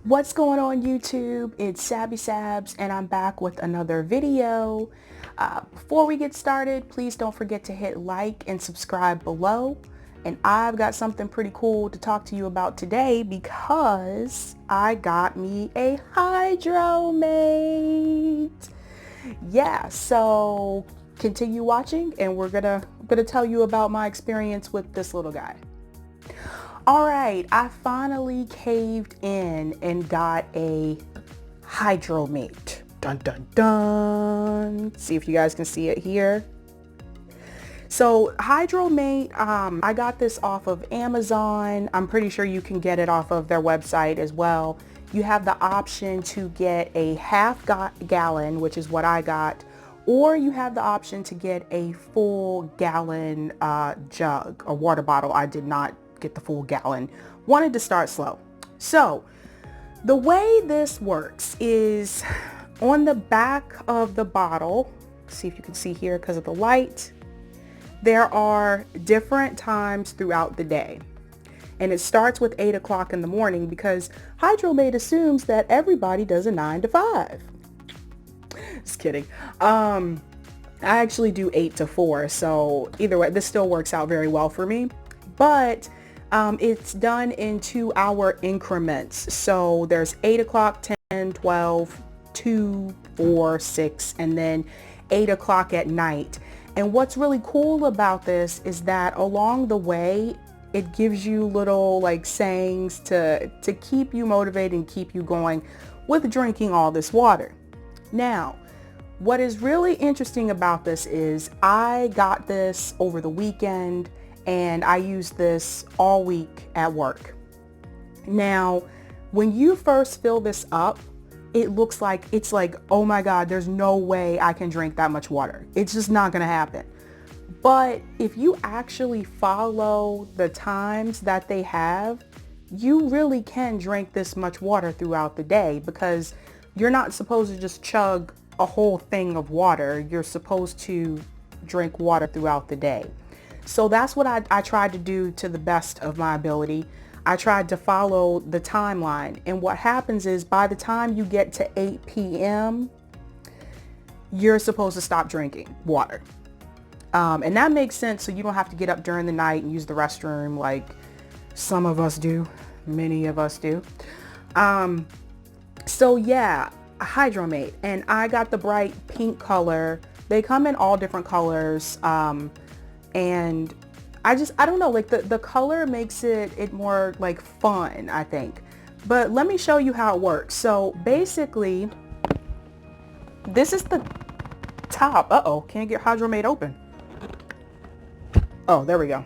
What's going on YouTube? It's Sabby Sabs and I'm back with another video. Before we get started, please don't forget to hit like and subscribe below. And I've got something pretty cool to talk to you about today because I got me a HydroMate. Yeah, so continue watching and we're gonna tell you about my experience with this little guy. All right, I finally caved in and got a HydroMate. Dun dun dun. See if you guys can see it here. So HydroMate, I got this off of Amazon. I'm pretty sure you can get it off of their website as well. You have the option to get a half gallon, which is what I got, or you have the option to get a full gallon jug or water bottle. I did not get the full gallon. Wanted to start slow. So the way this works is on the back of the bottle, see if you can see here because of the light, there are different times throughout the day. And it starts with 8 o'clock in the morning because HydroMate assumes that everybody does a 9 to 5. Just kidding. I actually do 8 to 4. So either way, this still works out very well for me. But it's done in 2-hour increments. So there's 8 o'clock, 10, 12, 2, 4, 6, and then 8 o'clock at night. And what's really cool about this is that along the way, it gives you little like sayings to keep you motivated and keep you going with drinking all this water. Now, what is really interesting about this is I got this over the weekend and I used this all week at work. Now, when you first fill this up, it looks like, it's like, oh my God, there's no way I can drink that much water. It's just not gonna happen. But if you actually follow the times that they have, you really can drink this much water throughout the day because you're not supposed to just chug a whole thing of water. You're supposed to drink water throughout the day. So that's what I tried to do to the best of my ability. I tried to follow the timeline. And what happens is by the time you get to 8 p.m., you're supposed to stop drinking water. And that makes sense so you don't have to get up during the night and use the restroom like some of us do. Many of us do. So yeah, HydroMate. And I got the bright pink color. They come in all different colors. And I don't know, like the color makes it more like fun, I think. But let me show you how it works. So basically, this is the top. Uh-oh, can't get HydroMate open. Oh, there we go.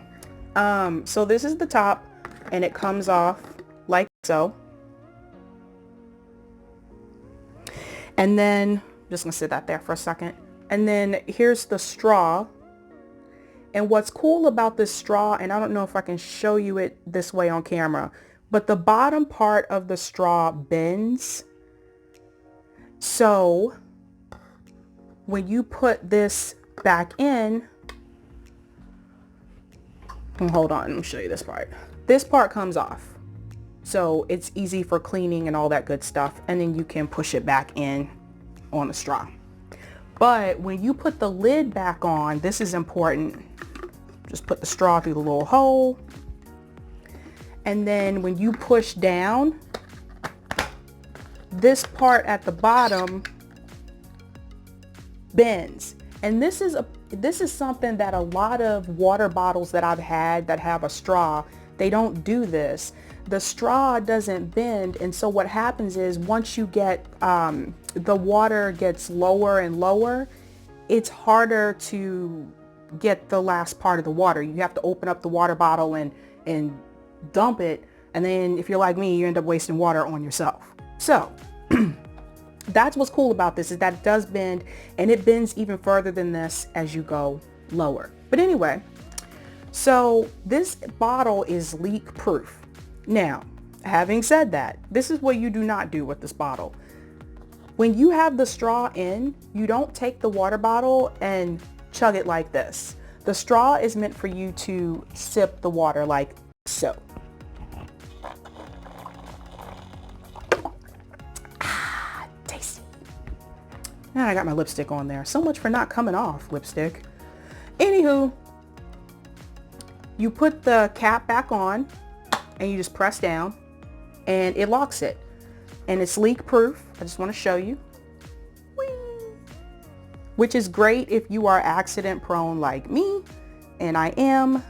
So this is the top and it comes off like so. And then, just gonna sit that there for a second. And then here's the straw. And what's cool about this straw, and I don't know if I can show you it this way on camera, but the bottom part of the straw bends. So when you put this back in, hold on, let me show you this part. This part comes off. So it's easy for cleaning and all that good stuff. And then you can push it back in on the straw. But when you put the lid back on, this is important. Just put the straw through the little hole. And then when you push down, this part at the bottom bends. And this is something that a lot of water bottles that I've had that have a straw, they don't do this. The straw doesn't bend. And so what happens is once you get, the water gets lower and lower, it's harder to get the last part of the water. You have to open up the water bottle and dump it. And then if you're like me, you end up wasting water on yourself. So that's what's cool about this is that it does bend and it bends even further than this as you go lower. But anyway, so this bottle is leak proof. Now, having said that, this is what you do not do with this bottle. When you have the straw in, you don't take the water bottle and chug it like this. The straw is meant for you to sip the water like so. And I got my lipstick on there. So much for not coming off, lipstick. Anywho, you put the cap back on and you just press down and it locks it. And it's leak proof. I just want to show you. Whee! Which is great if you are accident prone like me, and I am.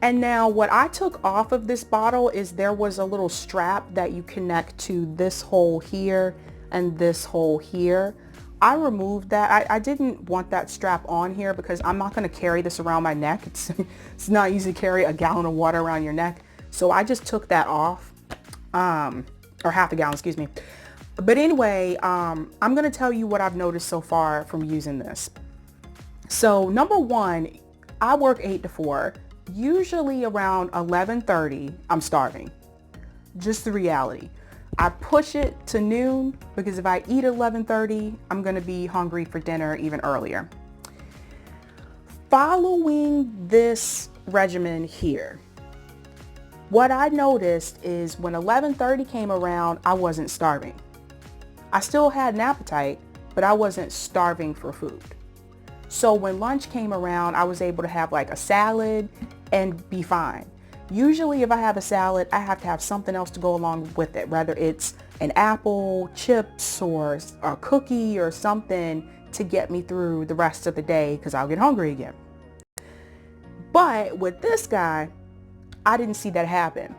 And now what I took off of this bottle is there was a little strap that you connect to this hole here and this hole here. I removed that. I didn't want that strap on here because I'm not going to carry this around my neck. It's not easy to carry a gallon of water around your neck. So I just took that off, or half a gallon, excuse me. But anyway, I'm going to tell you what I've noticed so far from using this. So number one, I work 8 to 4. Usually around 11:30, I'm starving. Just the reality. I push it to noon because if I eat at 11:30, I'm going to be hungry for dinner even earlier. Following this regimen here, what I noticed is when 11:30 came around, I wasn't starving. I still had an appetite, but I wasn't starving for food. So when lunch came around, I was able to have like a salad and be fine. Usually if I have a salad, I have to have something else to go along with it, whether it's an apple, chips, or a cookie or something to get me through the rest of the day because I'll get hungry again. But with this guy, I didn't see that happen.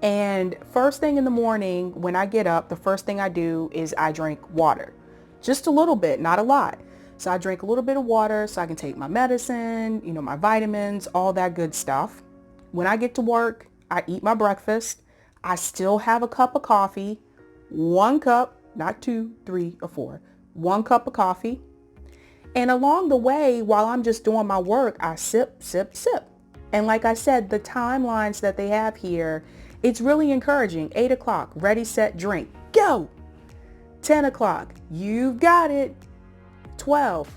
And first thing in the morning when I get up, the first thing I do is I drink water. Just a little bit, not a lot. So I drink a little bit of water so I can take my medicine, my vitamins, all that good stuff. When I get to work, I eat my breakfast. I still have a cup of coffee, 1 cup, not 2, 3, or 4, 1 cup of coffee. And along the way, while I'm just doing my work, I sip, sip, sip. And like I said, the timelines that they have here, it's really encouraging. 8 o'clock, ready, set, drink, go. 10 o'clock, you've got it. 12,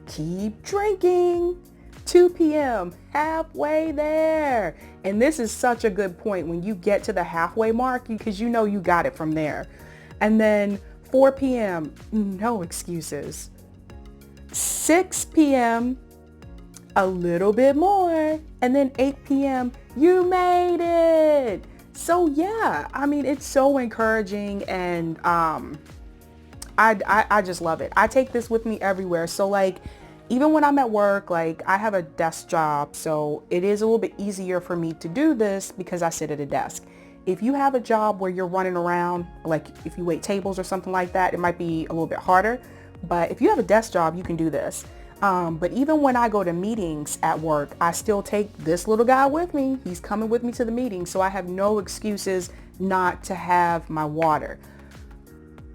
keep drinking. 2 p.m., halfway there. And this is such a good point when you get to the halfway mark because you know you got it from there. And then 4 p.m., no excuses. 6 p.m., a little bit more. And then 8 p.m., you made it. So yeah, I mean, it's so encouraging and I just love it. I take this with me everywhere. So like, even when I'm at work, like I have a desk job, so it is a little bit easier for me to do this because I sit at a desk. If you have a job where you're running around, like if you wait tables or something like that, it might be a little bit harder. But if you have a desk job, you can do this. But even when I go to meetings at work, I still take this little guy with me. He's coming with me to the meeting, so I have no excuses not to have my water.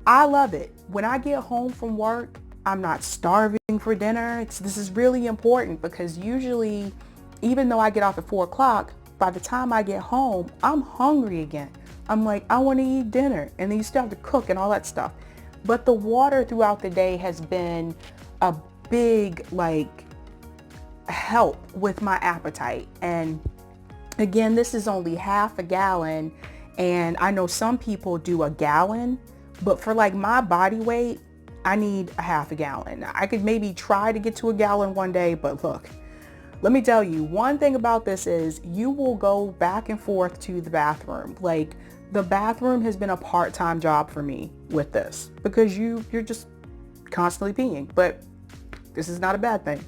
I love it. When I get home from work, I'm not starving for dinner. This is really important because usually, even though I get off at 4 o'clock, by the time I get home, I'm hungry again. I'm like, I want to eat dinner. And then you still have to cook and all that stuff. But the water throughout the day has been a big help with my appetite. And again, this is only half a gallon. And I know some people do a gallon. But for like my body weight, I need a half a gallon. I could maybe try to get to a gallon one day, but look, let me tell you, one thing about this is you will go back and forth to the bathroom. Like the bathroom has been a part-time job for me with this because you're just constantly peeing, but this is not a bad thing.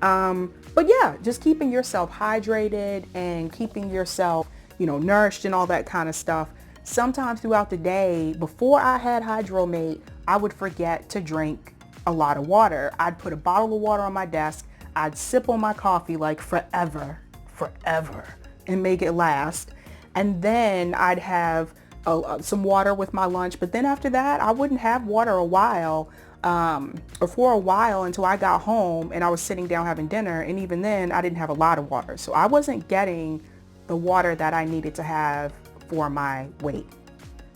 But yeah, just keeping yourself hydrated and keeping yourself, nourished and all that kind of stuff. Sometimes throughout the day, before I had HydroMate, I would forget to drink a lot of water. I'd put a bottle of water on my desk. I'd sip on my coffee like forever, and make it last. And then I'd have some water with my lunch. But then after that, I wouldn't have water for a while until I got home and I was sitting down having dinner. And even then, I didn't have a lot of water. So I wasn't getting the water that I needed to have for my weight.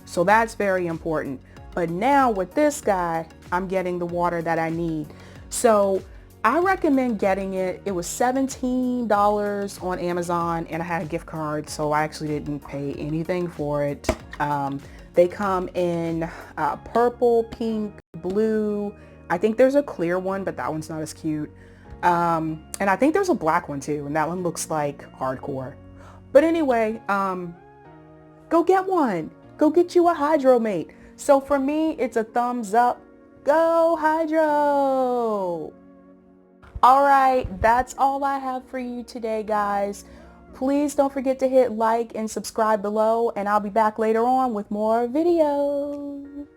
So that's very important. But now with this guy, I'm getting the water that I need. So I recommend getting it. It was $17 on Amazon and I had a gift card, so I actually didn't pay anything for it. They come in purple, pink, blue. I think there's a clear one, but that one's not as cute. And I think there's a black one too, and that one looks like hardcore. But anyway, go get one. Go get you a HydroMate. So for me, it's a thumbs up. Go Hydro! All right, that's all I have for you today, guys. Please don't forget to hit like and subscribe below, and I'll be back later on with more videos.